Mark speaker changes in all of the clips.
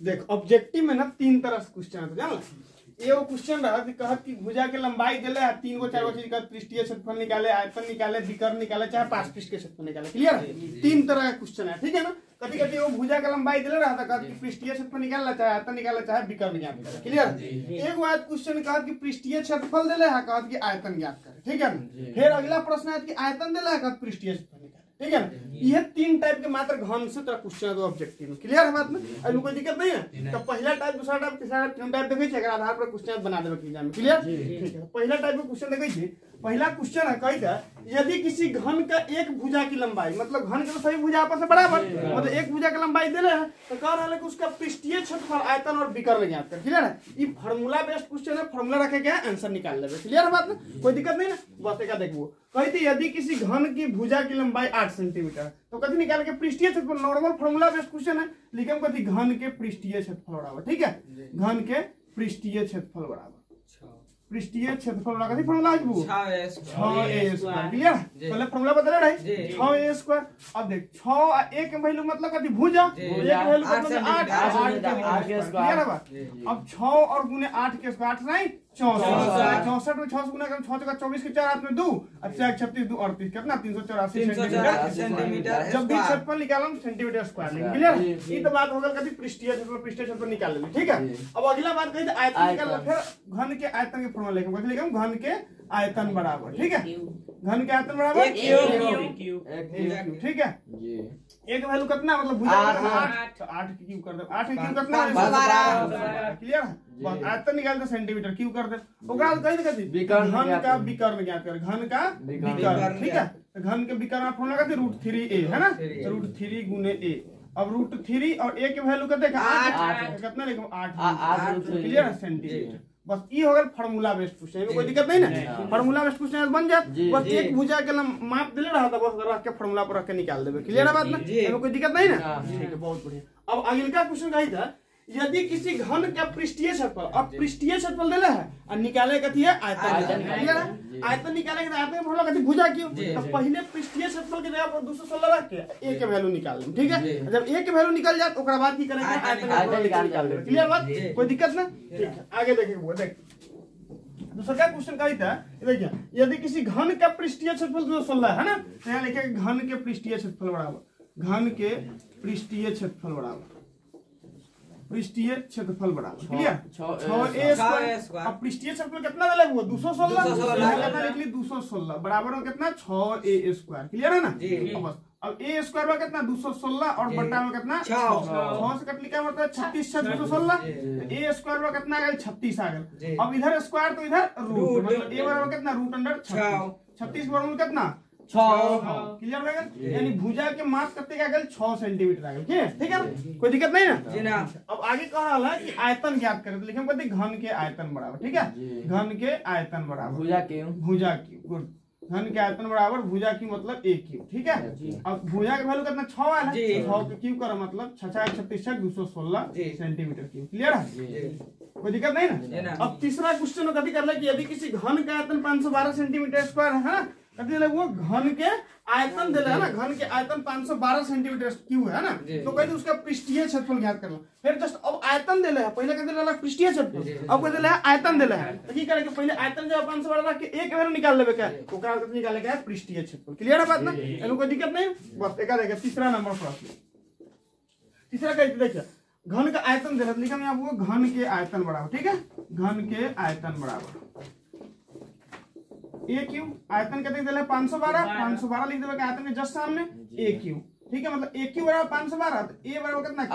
Speaker 1: देख ऑब्जेक्टिव में ना 3 तरह से क्वेश्चन है, जान एगो क्वेश्चन रहा कि कहत कि भुजा के लंबाई देले है 3 गो 4 गो चीज का पृष्ठीय क्षेत्रफल निकाले, आयतन निकाले, विकर्ण निकाले, चाहे पास पृष्ठ के क्षेत्रफल निकाले। क्लियर है? 3 तरह का क्वेश्चन है, ठीक है ना। कभी कभी वो भुजा का लंबाई देले रहा था कहत कि पृष्ठीय क्षेत्रफल निकालना, चाहे आयतन निकालना, चाहे विकर्ण ज्ञात करे। क्लियर है? एक बार क्वेश्चन कहत कि पृष्ठीय क्षेत्रफल देले है, कहत कि आयतन ज्ञात करे, ठीक है ना। फिर अगला प्रश्न है कि आयतन देले है, कहत पृष्ठीय क्षेत्रफल निकाले, ठीक है ना। ये 3 टाइप के मात्र घन से तरह क्वेश्चन है ऑब्जेक्टिव में। क्लियर है बात में? अभी कोई दिक्कत नहीं है। तो पहला टाइप, दूसरा टाइप, तीसरा टाइप, 3 टाइप देखे अगर आधार पर क्वेश्चन बना देवे एग्जाम में। क्लियर? ठीक है। पहला टाइप का क्वेश्चन देखे, पहला क्वेश्चन है कहता यदि किसी घन का एक भुजा की लंबाई, मतलब घन के तो सभी भुजा आपस में बराबर, मतलब एक भुजा की लंबाई दे रहे हैं, तो कह रहा है कि उसका पृष्ठीय क्षेत्रफल, आयतन और विकर्ण ज्ञात कर। क्लियर है? ये फार्मूला बेस्ड क्वेश्चन है, फार्मूला रखे गया आंसर निकाल लेंगे। क्लियर है बात में? कोई दिक्कत नहीं ना। बस एक देखो कहती यदि किसी घन की भुजा की लंबाई 8 सेंटीमीटर, तो कभी निकाल के पृष्ठीय क्षेत्रफल, नॉर्मल फार्मूला बेस्ड क्वेश्चन है, लिखे कभी घन के पृष्ठीय क्षेत्रफल बराबर, ठीक है, घन के पृष्ठीय क्षेत्रफल बराबर पृष्ठीय क्षेत्रफल वाला कथी फार्मूला है वो 6a स्क्वायर। क्लियर? पहले फार्मूला बदले रहे 6a स्क्वायर। अब देख 6 और 1 के वैल्यू मतलब कथी भुजा, 1 के वैल्यू मतलब 8 के स्क्वायर। क्लियर है? अब 6 और गुने 8 के स्क्वायर 8 नहीं 64 में 6 से गुना करें 6 × 24 के 4 हाथ में 2, अच्छा 36 2 38 कितना 384 सेंटीमीटर। जब भी क्षेत्रफल निकालम सेंटीमीटर स्क्वायर लेंगे। क्लियर? ये तो बात होगा कभी पृष्ठीय क्षेत्रफल निकाल लेंगे, ठीक है। अब अगला बात कही आयतन निकालना, फिर घन के आयतन के फॉर्मूला लेके लिखम घन के आयतन बराबर, ठीक है, घन के आयतन बराबर एक क्यूब, ठीक है। एक वैल्यू कितना मतलब भुजा 8 क्यूब कर दे, 8 क्यूब कितना 12। क्लियर है? बस आयतन निकाल दे सेंटीमीटर क्यूब कर दे। ओकरा कहि दे कथि घन का विकर्ण ज्ञात कर, घन का विकर्ण, ठीक है। घन के विकर्ण फॉर्मूला कथि √3a है ना, √3 गुने a। अब √3 और a के वैल्यू कितना 8 कितना लिखो 8। क्लियर है? सेंटीमीटर। बस ये हो गया फार्मूला बेस्ड क्वेश्चन, कोई दिक्कत नहीं ना। फार्मूला बेस्ड क्वेश्चन बन जात, बस एक भुजा के माप दिले रहा था, बस रख के फार्मूला पर रख के निकाल देबे। क्लियर है बात ना? कोई दिक्कत नहीं ना। ठीक है, बहुत बढ़िया। अब अगला क्वेश्चन कही था यदि किसी घन का पृष्ठीय क्षेत्रफल, अब पृष्ठीय क्षेत्रफल देले है और निकाले कथी है आयतन। क्लियर है? आयतन निकाले के आयतन फॉर्मूला कथी भुजा क्यों, तो पहले पृष्ठीय क्षेत्रफल के जगह पर 216 रख के a के वैल्यू निकाल लें, ठीक है। जब a के वैल्यू निकल जाए तो ओकरा बाद की करेंगे आयतन निकाल लें। क्लियर बात? कोई दिक्कत ना। ठीक है, आगे देखेंगे। देख दूसरा क्वेश्चन कही था, देखिए यदि किसी घन का पृष्ठीय क्षेत्रफल 216 है ना, तो यहाँ लिखे घन के पृष्ठीय क्षेत्रफल बराबर, घन के पृष्ठीय क्षेत्रफल बराबर, पृष्ठीय क्षेत्रफल बराबर। क्लियर? 6a square. अब पृष्ठीय क्षेत्रफल कितना वाला वो 216, कितना लिख ली 216 बराबर में कितना 6a स्क्वायर। क्लियर है ना? अब a स्क्वायर में कितना 216 और बटा में कितना 6 से कट लिखा मतलब 36 से 216, a स्क्वायर में कितना आ गया 36 आ गया। अब इधर स्क्वायर तो इधर रूट, मतलब a बराबर कितना √36, 36 बराबर कितना 6। क्लियर हो गया? यानी भुजा के माप कितने आ गए 6 सेंटीमीटर आ गए। ठीक है ना? कोई दिक्कत नहीं ना। अब आगे कह रहा है कि आयतन ज्ञात करें, तो लिखेंगे कहते घन के आयतन बराबर, ठीक है, घन के आयतन बराबर भुजा की गुड, घन के आयतन बराबर भुजा की मतलब a क्यूब, ठीक है। अब भुजा के वैल्यू कितना 6 आया, 6 के क्यूब करो मतलब 6 × 36 216 सेंटीमीटर क्यूब। क्लियर है? कोई दिक्कत नहीं ना। अब तीसरा क्वेश्चन कभी कर ले कि यदि किसी घन का आयतन 512 सेंटीमीटर स्क्वायर है ना, कभी वो घन के आयतन दे है ना, घन के आयतन 512 सेंटीमीटर क्यूब है ना, तो कहते उसका पृष्ठीय क्षेत्रफल ज्ञात करना। फिर जस्ट अब आयतन दे है, पहले कहते रहा पृष्ठीय क्षेत्रफल, अब कहते है आयतन दे है, तो की करेंगे पहले आयतन जब 512 रख के एक वैल्यू निकाल लेबे क्या, ओकरा निकाले क्या पृष्ठीय क्षेत्रफल। क्लियर है बात ना? एनो कोई दिक्कत नहीं। बस एक देखिए तीसरा नंबर प्रश्न, तीसरा कहते देखिए घन का आयतन दे लिखा मैं आपको घन के आयतन बराबर, ठीक है, घन के आयतन बराबर a क्यूब, आयतन कितने दिले 512 लिख देबे आयतन के जस्ट सामने a क्यूब, ठीक है, मतलब a क्यूब बराबर 512, तो a बराबर कितना √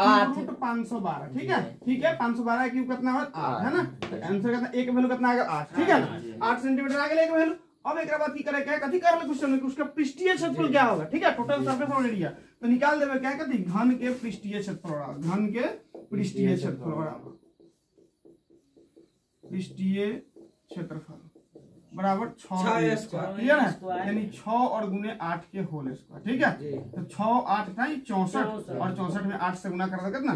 Speaker 1: 512, ठीक है, ठीक है, 512 क्यूब कितना है 8 है ना, आंसर कितना a के वैल्यू कितना आ गया 8, ठीक है ना, 8 सेंटीमीटर आ गया एक वैल्यू। अब एक बात की करे क्या कथी कर ले क्वेश्चन में उसका पृष्ठीय क्षेत्रफल क्या होगा, ठीक है, टोटल सरफेस एरिया, तो निकाल देबे क्या कथी घन के पृष्ठीय क्षेत्रफल बराबर, घन के पृष्ठीय क्षेत्रफल बराबर पृष्ठीय क्षेत्रफल बराबर 6 स्क्वायर। क्लियर है? यानी 6 और गुने 8 के होल स्क्वायर, ठीक है, तो 6 8 था 64 और 64 में 8 से गुना कर सकते ना,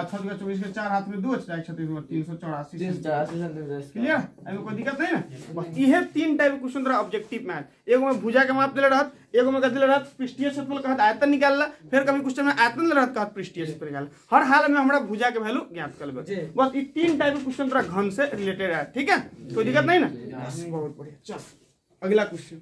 Speaker 1: 6 × 24 के 4 हाथ में 2 36 384 सेंटीमीटर। क्लियर? अभी कोई दिक्कत नहीं ना। बस ये 3 टाइप क्वेश्चन रहा ऑब्जेक्टिव मैथ, एगो में भुजा के माप देले रहत, एगो में कथी रहत पृष्ठीय क्षेत्रफल कहत आयतन निकालला, फिर कभी क्वेश्चन में आयतन रहत कहत पृष्ठीय क्षेत्रफल निकाल। हर हाल में हमरा भुजा के वैल्यू ज्ञात कर लेबे। बस ये 3 टाइप के क्वेश्चन तोरा घन से रिलेटेड है, ठीक है, कोई दिक्कत नहीं ना। बहुत बढ़िया, चल अगला क्वेश्चन।